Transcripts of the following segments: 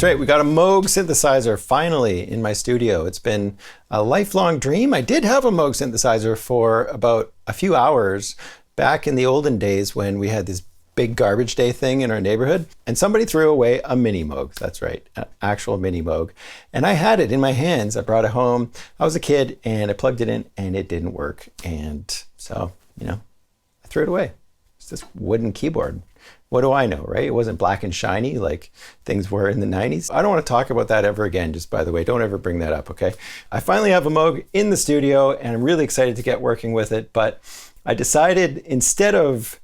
right, we got a Moog synthesizer finally in my studio. It's been a lifelong dream. I did have a Moog synthesizer for about a few hours back in the olden days when we had this big garbage day thing in our neighborhood, and somebody threw away a mini Moog. That's right, an actual mini Moog. And I had it in my hands. I brought it home. I was a kid and I plugged it in and it didn't work. And so, I threw it away. It's this wooden keyboard. What do I know, right? It wasn't black and shiny like things were in the 90s. I don't want to talk about that ever again, just by the way. Don't ever bring that up, okay? I finally have a Moog in the studio and I'm really excited to get working with it, but I decided instead of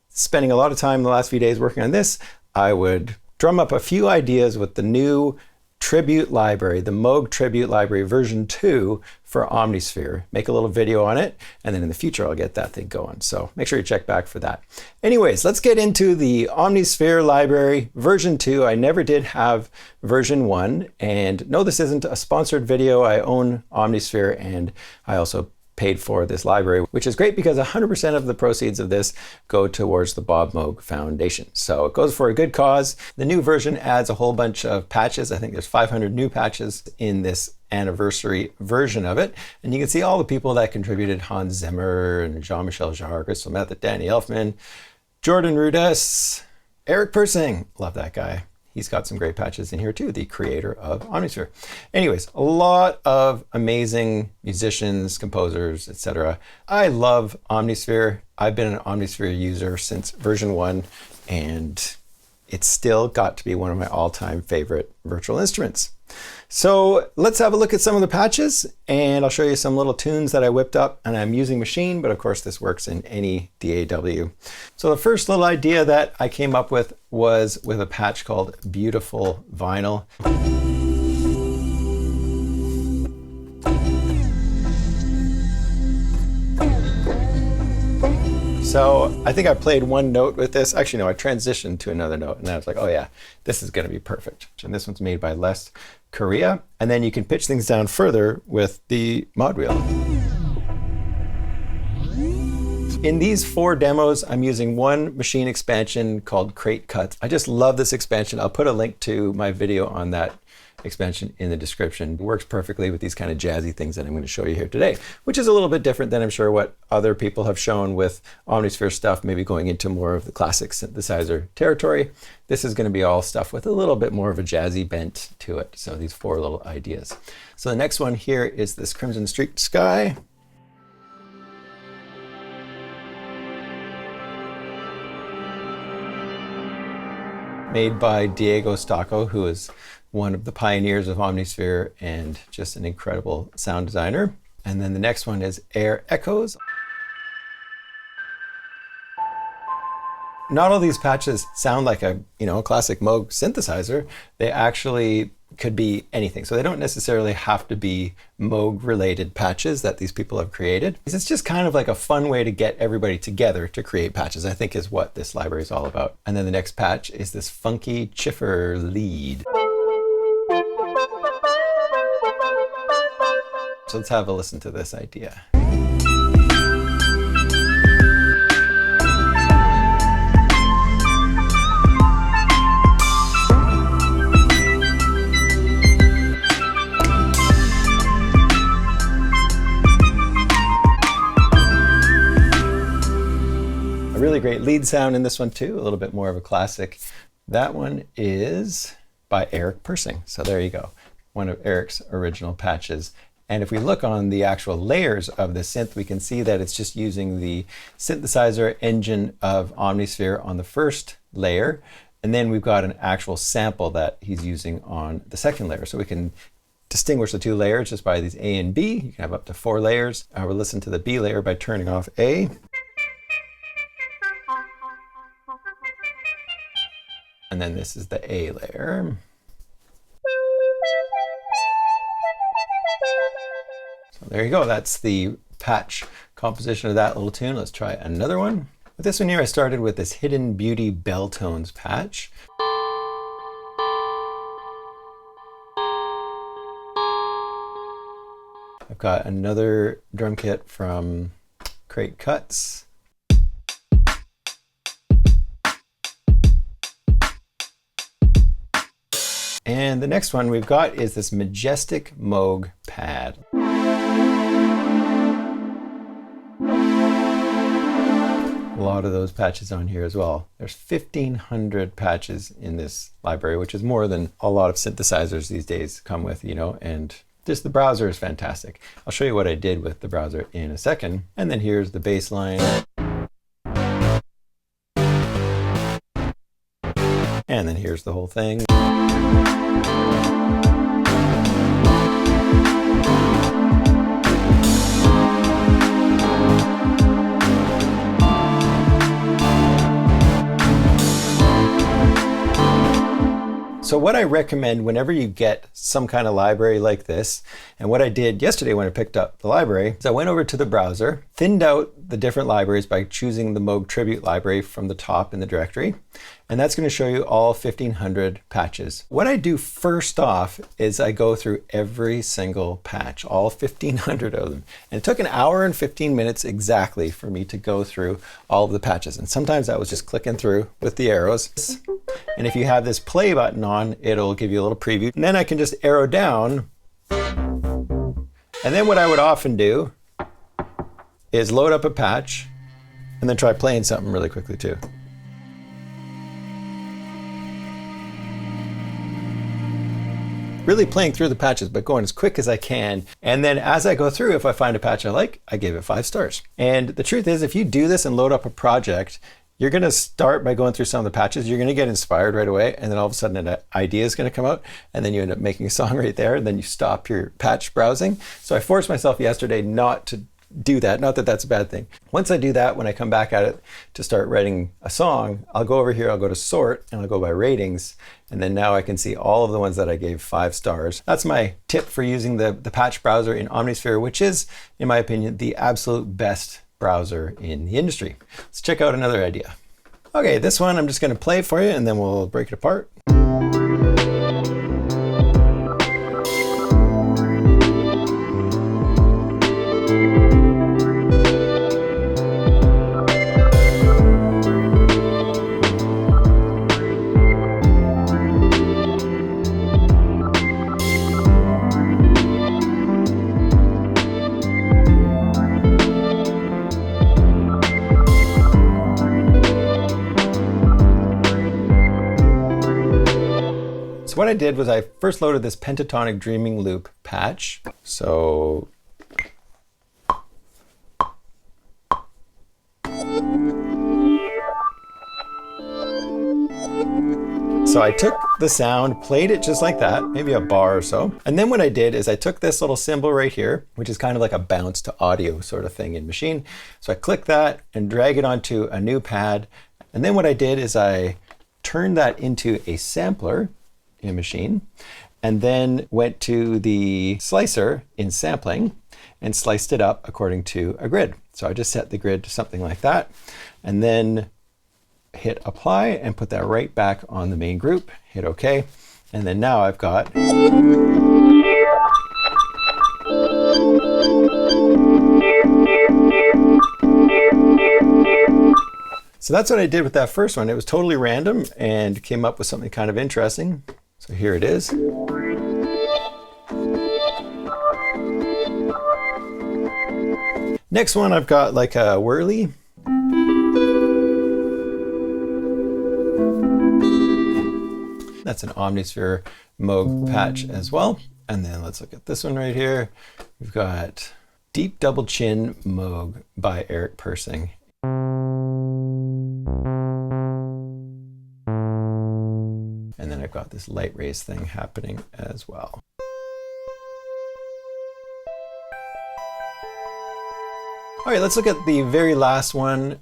spending a lot of time the last few days working on this, I would drum up a few ideas with the new Tribute library, the Moog Tribute library version 2 for Omnisphere. Make a little video on it, and then in the future I'll get that thing going. So make sure you check back for that. Anyways, let's get into the Omnisphere library version 2. I never did have version 1, and no, this isn't a sponsored video. I own Omnisphere, and I also paid for this library, which is great because 100% of the proceeds of this go towards the Bob Moog Foundation. So it goes for a good cause. The new version adds a whole bunch of patches. I think there's 500 new patches in this anniversary version of it. And you can see all the people that contributed: Hans Zimmer and Jean-Michel Jarre, Crystal Method, Danny Elfman, Jordan Rudess, Eric Persing. Love that guy. He's got some great patches in here too, the creator of Omnisphere. Anyways, a lot of amazing musicians, composers, etc. I love Omnisphere. I've been an Omnisphere user since version 1, and it's still got to be one of my all-time favorite virtual instruments. So let's have a look at some of the patches, and I'll show you some little tunes that I whipped up, and I'm using Machine, but of course this works in any DAW. So the first little idea that I came up with was with a patch called Beautiful Vinyl. So I think I played one note with this. Actually, no, I transitioned to another note, and I was like, oh yeah, this is gonna be perfect. And this one's made by Les Correa. And then you can pitch things down further with the mod wheel. In these 4 demos, I'm using one Machine expansion called Crate Cuts. I just love this expansion. I'll put a link to my video on that expansion in the description. It works perfectly with these kind of jazzy things that I'm going to show you here today, which is a little bit different than I'm sure what other people have shown with Omnisphere stuff, maybe going into more of the classic synthesizer territory. This is going to be all stuff with a little bit more of a jazzy bent to it. So these 4 little ideas. So the next one here is this Crimson Streaked Sky. Made by Diego Stocco, who is one of the pioneers of Omnisphere and just an incredible sound designer. And then the next one is Air Echoes. Not all these patches sound like a classic Moog synthesizer. They actually could be anything. So they don't necessarily have to be Moog related patches that these people have created. It's just kind of like a fun way to get everybody together to create patches, I think is what this library is all about. And then the next patch is this funky Chiffer lead. So let's have a listen to this idea. A really great lead sound in this one too, a little bit more of a classic. That one is by Eric Persing. So there you go, one of Eric's original patches. And if we look on the actual layers of the synth, we can see that it's just using the synthesizer engine of Omnisphere on the first layer. And then we've got an actual sample that he's using on the second layer. So we can distinguish the 2 layers just by these A and B. You can have up to 4 layers. We'll listen to the B layer by turning off A. And then this is the A layer. So there you go. That's the patch composition of that little tune. Let's try another one. With this one here, I started with this Hidden Beauty Bell Tones patch. I've got another drum kit from Crate Cuts. And the next one we've got is this Majestic Moog pad. A lot of those patches on here as well. There's 1,500 patches in this library, which is more than a lot of synthesizers these days come with, you know, and just the browser is fantastic. I'll show you what I did with the browser in a second. And then here's the bass line. And then here's the whole thing. So what I recommend whenever you get some kind of library like this, and what I did yesterday when I picked up the library, is I went over to the browser, thinned out the different libraries by choosing the Moog Tribute library from the top in the directory. And that's going to show you all 1,500 patches. What I do first off is I go through every single patch, all 1,500 of them. And it took an hour and 15 minutes exactly for me to go through all of the patches. And sometimes I was just clicking through with the arrows. And if you have this play button on, it'll give you a little preview. And then I can just arrow down. And then what I would often do is load up a patch and then try playing something really quickly too. Really playing through the patches, but going as quick as I can. And then as I go through, if I find a patch I like, I give it 5 stars. And the truth is, if you do this and load up a project, you're going to start by going through some of the patches. You're going to get inspired right away. And then all of a sudden an idea is going to come out. And then you end up making a song right there. And then you stop your patch browsing. So I forced myself yesterday not to do that. Not that that's a bad thing. Once I do that, when I come back at it to start writing a song, I'll go over here, I'll go to sort, and I'll go by ratings. And then now I can see all of the ones that I gave 5 stars. That's my tip for using the patch browser in Omnisphere, which is, in my opinion, the absolute best browser in the industry. Let's check out another idea. Okay, this one I'm just going to play for you and then we'll break it apart. So what I did was I first loaded this Pentatonic Dreaming Loop patch. So I took the sound, played it just like that, maybe a bar or so. And then what I did is I took this little symbol right here, which is kind of like a bounce to audio sort of thing in Maschine. So I click that and drag it onto a new pad. And then what I did is I turned that into a sampler in Maschine, and then went to the slicer in sampling and sliced it up according to a grid. So I just set the grid to something like that, and then hit apply and put that right back on the main group, hit OK, and then now I've got so that's what I did with that first one. It was totally random and came up with something kind of interesting. So here it is. Next one, I've got like a whirly. That's an Omnisphere Moog patch as well. And then let's look at this one right here. We've got Deep Double Chin Moog by Eric Persing. And then I've got this light raise thing happening as well. All right, let's look at the very last one.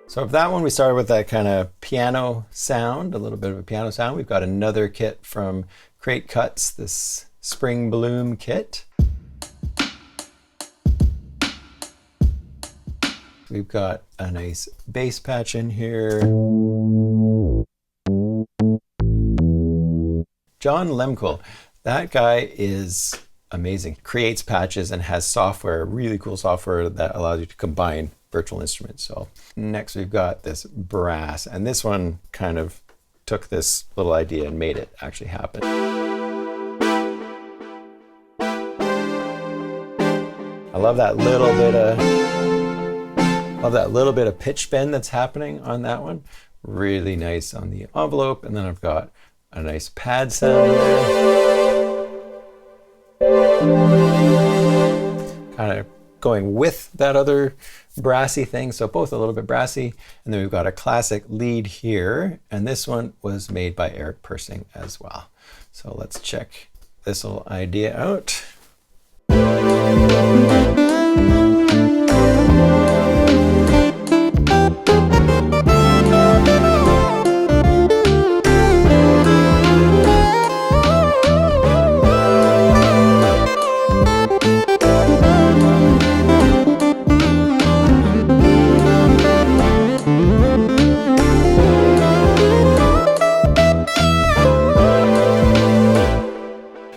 So for that one, we started with that kind of piano sound, a little bit of a piano sound. We've got another kit from Crate Cuts, this Spring Bloom kit. We've got a nice bass patch in here. John Lemkel, that guy is amazing. Creates patches and has software, really cool software that allows you to combine virtual instruments. So next we've got this brass, and this one kind of took this little idea and made it actually happen. I love that little bit of pitch bend that's happening on that one. Really nice on the envelope. And then I've got a nice pad sound there. Kind of going with that other brassy thing. So both a little bit brassy. And then we've got a classic lead here. And this one was made by Eric Persing as well. So let's check this little idea out.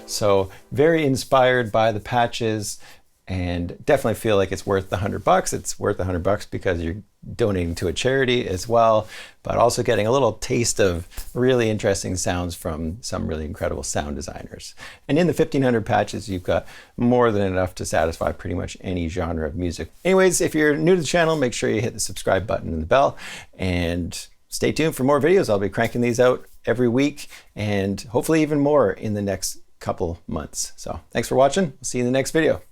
So very inspired by the patches, and definitely feel like it's worth the $100. It's worth the $100 because you're donating to a charity as well, but also getting a little taste of really interesting sounds from some really incredible sound designers. And in the 1500 patches, you've got more than enough to satisfy pretty much any genre of music. Anyways, if you're new to the channel, make sure you hit the subscribe button and the bell, and stay tuned for more videos. I'll be cranking these out every week, and hopefully even more in the next couple months. So thanks for watching. We'll see you in the next video.